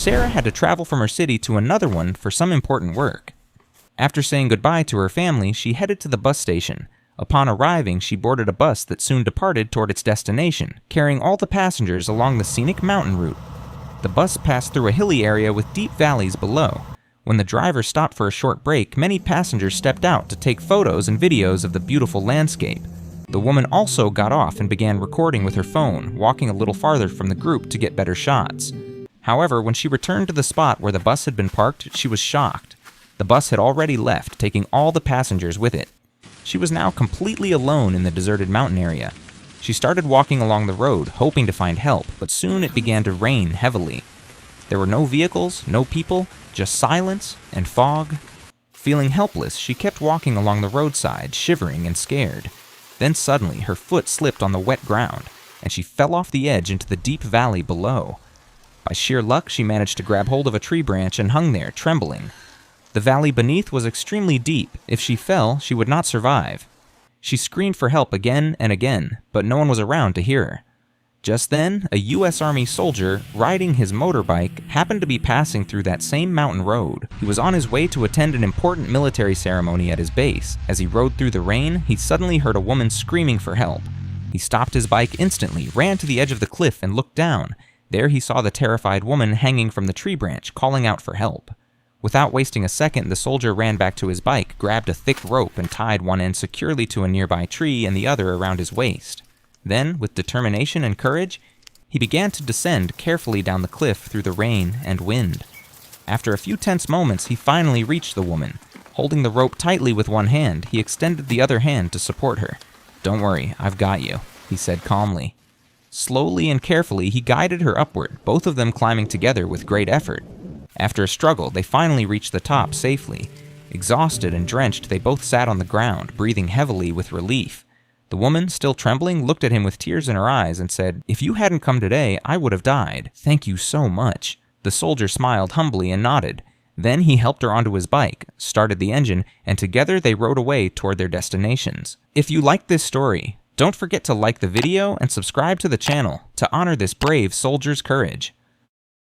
Sarah had to travel from her city to another one for some important work. After saying goodbye to her family, she headed to the bus station. Upon arriving, she boarded a bus that soon departed toward its destination, carrying all the passengers along the scenic mountain route. The bus passed through a hilly area with deep valleys below. When the driver stopped for a short break, many passengers stepped out to take photos and videos of the beautiful landscape. The woman also got off and began recording with her phone, walking a little farther from the group to get better shots. However, when she returned to the spot where the bus had been parked, she was shocked. The bus had already left, taking all the passengers with it. She was now completely alone in the deserted mountain area. She started walking along the road, hoping to find help, but soon it began to rain heavily. There were no vehicles, no people, just silence and fog. Feeling helpless, she kept walking along the roadside, shivering and scared. Then suddenly, her foot slipped on the wet ground, and she fell off the edge into the deep valley below. By sheer luck, she managed to grab hold of a tree branch and hung there, trembling. The valley beneath was extremely deep. If she fell, she would not survive. She screamed for help again and again, but no one was around to hear her. Just then, a U.S. Army soldier, riding his motorbike, happened to be passing through that same mountain road. He was on his way to attend an important military ceremony at his base. As he rode through the rain, he suddenly heard a woman screaming for help. He stopped his bike instantly, ran to the edge of the cliff, and looked down. There he saw the terrified woman hanging from the tree branch, calling out for help. Without wasting a second, the soldier ran back to his bike, grabbed a thick rope, and tied one end securely to a nearby tree and the other around his waist. Then, with determination and courage, he began to descend carefully down the cliff through the rain and wind. After a few tense moments, he finally reached the woman. Holding the rope tightly with one hand, he extended the other hand to support her. "Don't worry, I've got you," he said calmly. Slowly and carefully, he guided her upward, both of them climbing together with great effort. After a struggle, they finally reached the top safely. Exhausted and drenched, they both sat on the ground, breathing heavily with relief. The woman, still trembling, looked at him with tears in her eyes and said, "If you hadn't come today, I would have died. Thank you so much." The soldier smiled humbly and nodded. Then he helped her onto his bike, started the engine, and together they rode away toward their destinations. If you liked this story, don't forget to like the video and subscribe to the channel to honor this brave soldier's courage.